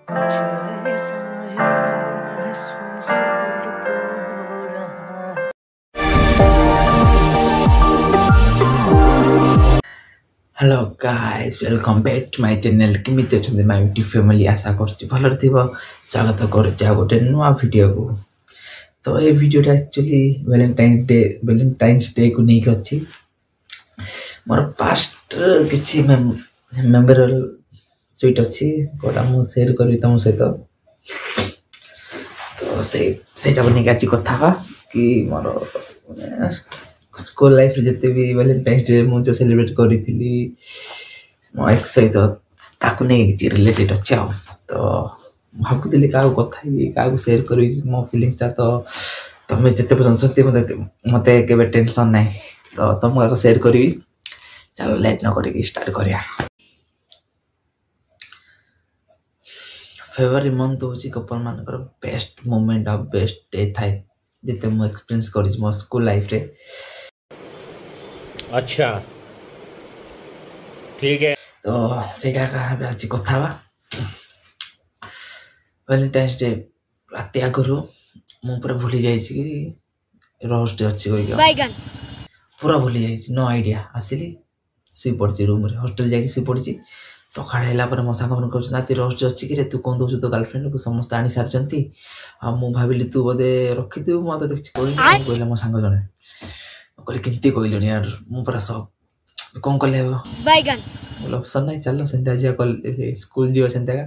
कुछ ऐसा है महसूस दिल को हो रहा है। Hello guys, welcome back to my channel. केमिति अछन्ति माय यूट्यूब फैमिली? आशा करछि भलर थिबो। स्वागत करछि आ गोटे नुआ वीडियो को। तो ए वीडियो एक्चुअली वैलेंटाइन्स डे को नहीं अछि। मोर पास्ट किछि मेमोरेबल स्वीट अछि कोटा मु शेयर करबी तम सहित। तो सेटा बने गाची कथा बा कि मोर स्कूल लाइफ रे जते भी वैलेंटाइन्स डे मु जो सेलिब्रेट करी थिली मो एक सहित ताकु नै कि रिलेटेड अछि। तो भाबुतिली का कथा भी का शेयर करी मो फीलिंग्स ता। तो तमे जते पसंद सत्य मते केबे टेंशन नै। तो तुम का शेयर करी। चलो लेट न करी स्टार्ट करिया। फेब्रुअरी मंथ होची कपल मानकर best moment of best day थाई जते मो एक्सपीरियंस करी मो स्कूल लाइफ रे। अच्छा ठीक है। तो सेटा का आज कथा बा वैलेंटाइन्स डे राति आगु मु पूरा भूली जाई छी कि रोस्ट अछि होई गया पूरा भूली जाई छी। नो आईडिया आसिली सुई पड़ची रूम रे हॉस्टल जाके सुई पड़ची। सकाळ हैला पर मो सांग मन कहछ नाती रोस्ट अछि कि रे तू कोन दोछ तो गर्लफ्रेंड को समस्त आनी सारचंती आ मु भाबिली तू बदे रखि तू मो तो किछ कोइ कहला मो सांग जने कहले किंती कहलनी यार मु पूरा सब कोन कहले बैगन बोल ऑप्शन नहीं चलो सेंता जिया कल स्कूल जियो सेंता का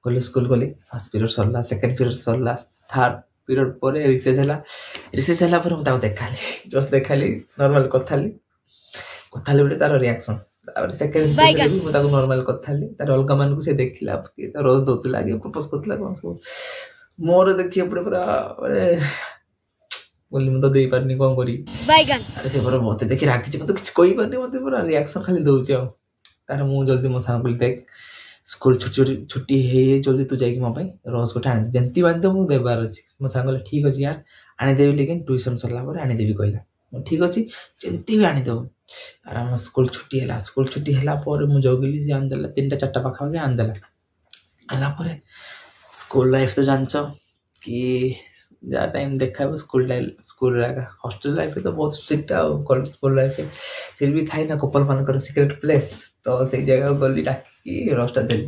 कल स्कूल गली फर्स्ट पीरियड सरला सेकंड पीरियड सरला थर्ड पीरियड पर रिसेस हैला पर मु देखाली जस्ट देखाली नॉर्मल कथाली बेले तार रिएक्शन तापर सेकंड रिसेस भी मु ताको नॉर्मल कथाली तार अलगा मान को से देखिला कि तार रोज दोतला कि प्रपोज करतला कोन मोर देखिए पूरा अरे बोली मु तो देई पारनी कोन करी बैगन अरे से पर मते देखि राखि छी मते किछ कोइ पारनी मते पूरा रिएक्शन खाली दउछ तार मु जल्दी मो सांग बोली देख स्कूल छुट्टी हे जल्दी तू जाई मो भाई रोज को ठाण जंती बांध मु देबार अछि। मो सांग बोले ठीक अछि यार आनी देबी लेकिन ट्यूशन सरला पर आनी देबी कहला ठीक अछि जंती भी आनी देबो। आराम स्कूल छुट्टी हला पर मु जोगिली जे आन देला 3टा 4टा पाखा के आन देला आला पर स्कूल लाइफ तो जानछो कि जा टाइम देखा स्कूल लाइफ हॉस्टल लाइफ तो बहुत स्ट्रिक्ट कॉलेज स्कूल लाइफ फिर भी थाई ना कपल मानकर सीक्रेट प्लेस। तो से जगह गली डाकी रोस्ट देली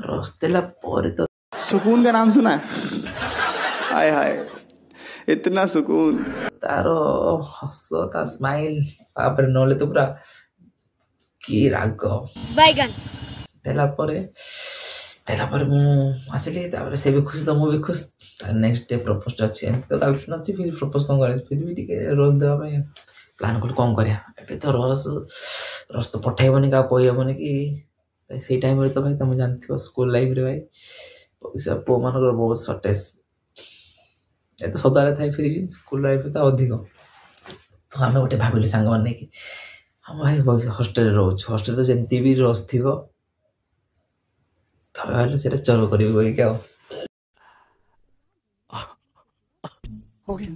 रोस्ट देला पर तो सुकून का नाम सुना है? हाय हाय इतना सुकून तारो हसो ता स्माइल बाप रे नले तो पूरा की राग बैगन देला पर मु आसिली तापर से भी खुश तो मु भी खुश। नेक्स्ट डे प्रपोज अछि तो गर्लफ्रेंड अछि फिर प्रपोज कोन करे फिर भी टिके रोज देबा में प्लान कर कोन करया एबे तो रोज तो पठाइबनी का कोइ हेबनी कि से टाइम रे तो भाई तुम जानथियो स्कूल लाइफ रे भाई पैसा पो मानकर बहुत शॉर्टेज ए तो सदारे थाई फिर भी स्कूल लाइफ रे तो अधिक। तो हम गोटे भाबिली सांग माने कि हम भाई हॉस्टल रोज हॉस्टल तो जेंती भी रोज थिबो तो भाई सेटा चलो करियो कोइ क्या हो गया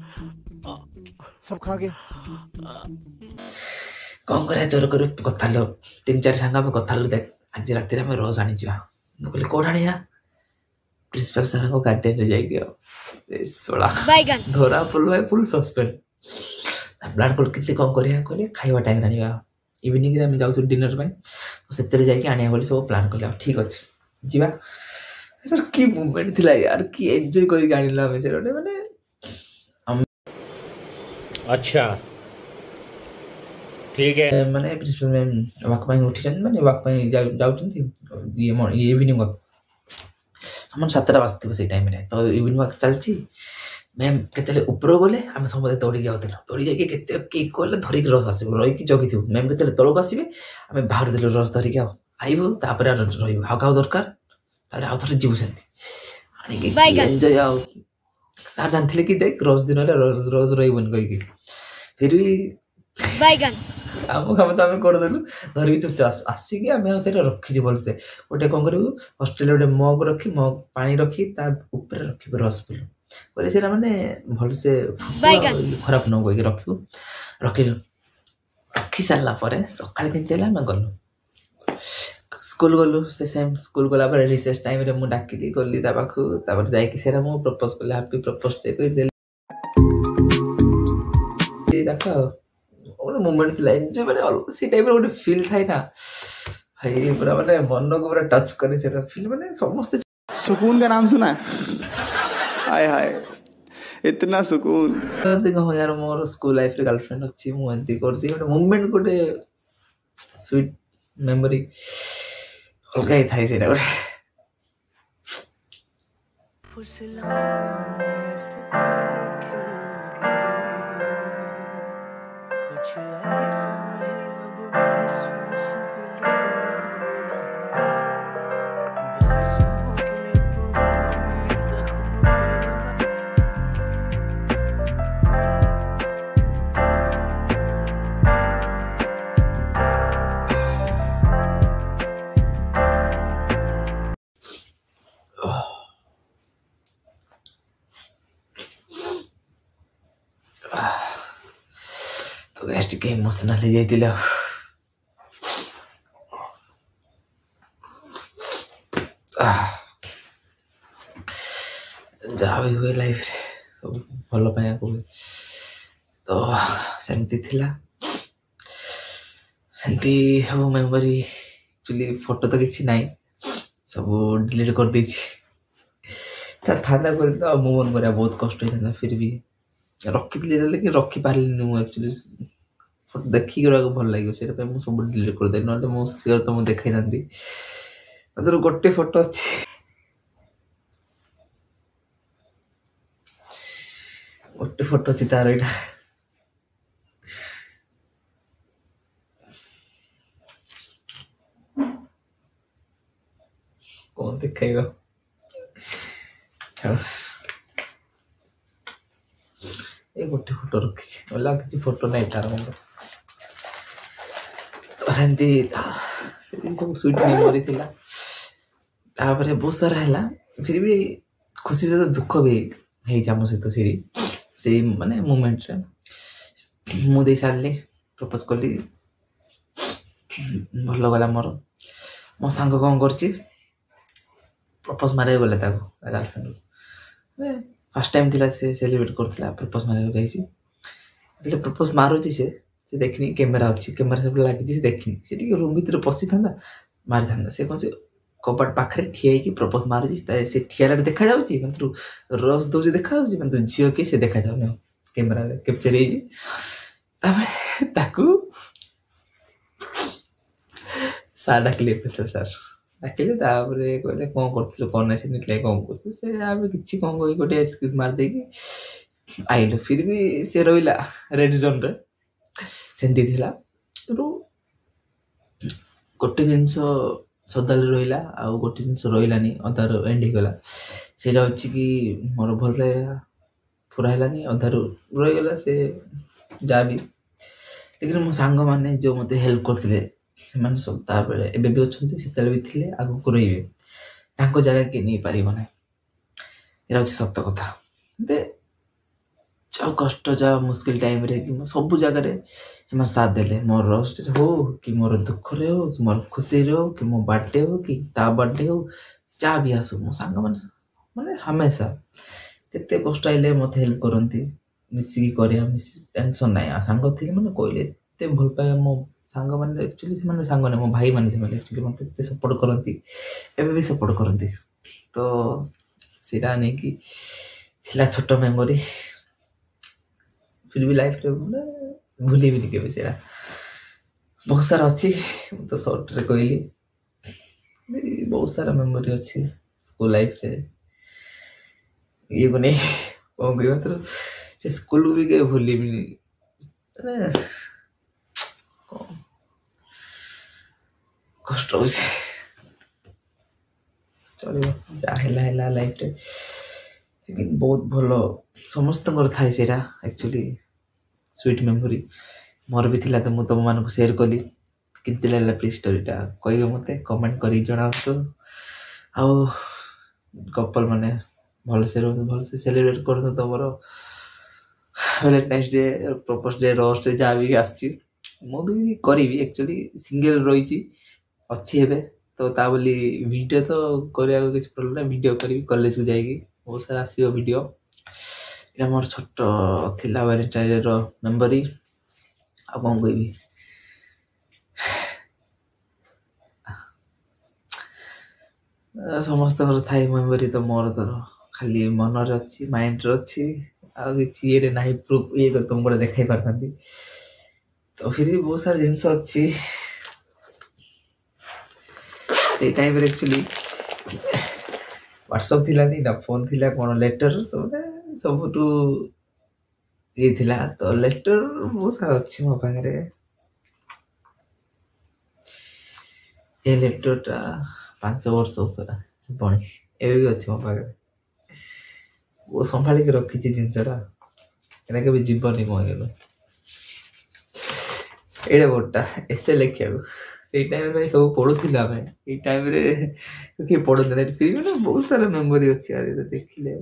सब खा गया कौन करे चोर कर कथा लो 3-4 सांगा में कथा लो देख आज रात में रोज आनी जा बोले कोड आनिया प्रिंसिपल सर को गार्डन रे जाई गयो सोला बैगन धोरा फुल भाई फुल सस्पेंड ब्लड कोड कितने कौन करे कहले खाइबा टाइम रानिया इवनिंग रे हम जाउ डिनर में तो सेतरे जाई के आनिया बोली सब प्लान करले ठीक अछि जीवा यार की मूवमेंट थिला यार की एन्जॉय करी गानिला में से माने अच्छा ठीक है माने प्रिंसिपल मैम वाक पाई उठी जन माने वाक पाई जाउचंती ये इवनिंग वाक समान 7टा बाजती से टाइम रे तो इवनिंग वाक चलची मैम केतले ऊपर गले हम समझे तोड़ी जाउतलो तोड़ी जाके केते केक कोले धरि रस आसीबो रही कि जगी थिबो मैम केतले तळक आसीबे हम बाहर देलो रस धरि के आइबो तापर रहिबो हाउ दरकार तारे आउ थरे जीव सेंती आनी के एन्जॉय आउ सार जानथिले कि देख रोज दिन रोज रहिबन कहि कि फिर भी बैगन हम तो कर देलु धरि चुपचाप आसी कि हम सेटा रखि बोल से गोटे कोन करिवु हॉस्टल गोटे मग रखी मग पानी रखी ता ऊपर रखिबो रस पिलु बोले सेटा माने भल से खराब न होई रखिलु रखि सारला पर सकाळ केनतेला हम गलु स्कूल गलु से सेम स्कूल गला पर रिसेस टाइम रे मु डाकिली गली ता पाखु तापर जाई कि सेरा मु प्रपोज करले हैप्पी प्रपोज डे कहि देली देखो ओले मोमेंट थिला एन्जॉय माने सी टाइम रे ओटे फील थाई ना भाई पूरा माने मन को पूरा टच करे सेटा फील माने समस्त सुकून का नाम सुना है? हाय हाय, इतना सुकून। देखो यार मोर स्कूल लाइफ रे गर्लफ्रेंड अछि मु एंती करछि ओटे मोमेंट गोटे स्वीट मेमोरी अलगा ही थाई सेटा गोटे फुसलाने से खिल गए कुछ ऐसा है अब महसूस दिल को हो रहा बरसों के पुराने जख्म पे तो गैस टिके इमोशनल हो जाइतिला जहाँ भी हुए लाइफ रे सब भल पाया को तो सेमती थिला सेमती सब मेमोरी एक्चुअली फोटो तो किसी नहीं सब डिलीट कर देछि थाना कर तो मु मन करा बहुत कष्ट होता फिर भी रखी लेकिन रखी पारिनी मु एक्चुअली फोटो देखी भल लगे से सब डिलीट कर देली ना मु सियर तो मुझे देखा मतलब गोटे फोटो अच्छी गोटे फोटो अच्छी तार यहाँ कौन देखेगा ये गोटे फोटो रखी अलग किसी फोटो नहीं तार मन तो सेमती सब स्वीट मेमोरी थिला तापर बहुत सारा है फिर भी खुशी से दुख भी है मो सहित से माने मोमेंट रे मु दे सारली प्रपोज कली भल गला मोर मो सांग कौन करची प्रपोज मारे गले ताको गर्लफ्रेंड फर्स्ट टाइम थिला से सेलिब्रेट करथिला प्रपोज मारे गईची એટલે प्रपोज मारुची से देखनी कैमरा अच्छी कैमरा सब लगी देखनी से रूम भीतर पशि था मारी था से कौन कबाट पाखे ठिया कि प्रपोज मारुची से ठिया देखा जाऊँगी मतलब रस दौर देखा मतलब झील कि से देखा जाऊनी कैमरा कैप्चर सार डाकिले सार डाकिले कहले कौन कर कौन ना से कौन कर कि कौन कह गोटे एक्सक्यूज मारदे आइल फिर भी से रहा रेड जोन रे सेमती थिला गोटे जिनस सदा रहा आ गोटे जिनस रही अधार एंड होगला से कि मोर भल पूरा है अधार रहीगला से जहाँ भी लेकिन मो सांग मैंने जो मत हेल्प करते सब एबे भी अच्छा से भी थे आगक रही जगह किए नहीं पार ना यहाँ हूँ सत कथा जाओ कष्ट जाओ मुश्किल टाइम रे कि सब जगह से साथ देले मोर रोस्ट हो कि मोर दुख रे हो कि मोर खुशी रे हो कि मो बर्थडे हो कि ता बर्थडे हो जहाँ भी आसू मो सांग माने हमेशा केते कष्ट आइले मत हेल्प करती मिसिकी करिया टेंशन ना सांग थे मैंने कहले एत भल पाए मो सांग मैंने एक्चुअली से सांग ना मो भाई मैंने एक्चुअली मत सपोर्ट करती एवं भी सपोर्ट करती तो सीटा नहीं कि छोट मेमोरी फिर भी लाइफ रे भूली भी नहीं के बहुत सारा अच्छी तो शॉर्ट रे कहली बहुत सारा मेमोरी अच्छी स्कूल लाइफ रे ये को नहीं कौन कह मतलब से स्कूल भी के भूली भी नहीं कष्ट हो चलो जहाँ लाइफ रे लेकिन बहुत भल समस्त थाए सेरा एक्चुअली स्वीट मेमोरी मोर भी थिला तो मु तुम मान शेयर कली किंतु लागला प्लीज स्टोरीटा कहिबे मते कमेंट करी जणावतो आउ कपल माने भल से सेलिब्रेट करतो तमरो valentine's day propose day rose day जा भी आछि मु भी करी एक्चुअली सिंगल रही छी अच्छी हेबे तो ता बोली वीडियो तो करने किसी प्रोब्लेम ना वीडियो करी कॉलेज को जाएगी बहुत सारा आसो वीडियो ये मोर छोट थिला वैलेंटाइन मेमोरी आ कौन कहबी समस्त थाई मेमोरी तो मोर तो खाली मन अच्छी माइंड अच्छी ये ना प्रूफ ये तुमको देखा पार तो फिर भी बहुत सारा जिनस अच्छी से टाइम रे एक्चुअली व्हाट्सएप थिला नहीं ना फोन थिला कोन लेटर सब ये थिला तो लेटर बहुत सारा अच्छी मो पाखरे ये लेटर टा 5 वर्ष ऊपर बणी ए भी अच्छी मो पाखरे वो संभाली के रखी जिनसटा एना के भी जीवन मो गेलो एडे बोटा एसे लिखिया से टाइम रे सब पढुथिला हमें ए टाइम रे के पढुथिला फिर भी ना बहुत सारा मेमोरी अछि यार ये देखिले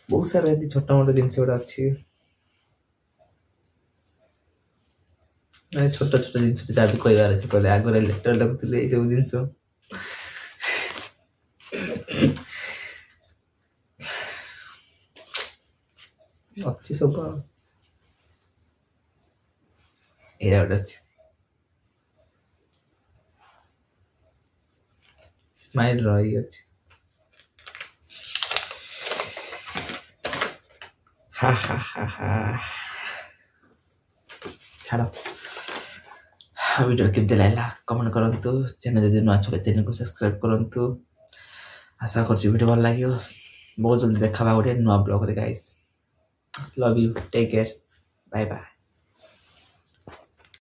बहुत सारा ऐसी छोटा मोटा जिनस गुड़ा अच्छी छोटा छोटा जिनस जहाँ भी कहबार अच्छे कहले आगे लेटर लगुले ये सब जिनस अच्छी सब ये गोटे अच्छी स्माइल रही अच्छी हा हा हा हा छाड़ वीडियो केमती लगला कमेंट करंतु चैनल जदि नुआ छले चैनल को सब्सक्राइब करंतु आशा करछि वीडियो भल लागियो बहुत जल्दी देखाबा गोटे नुआ ब्लॉग रे guys love you take care bye bye.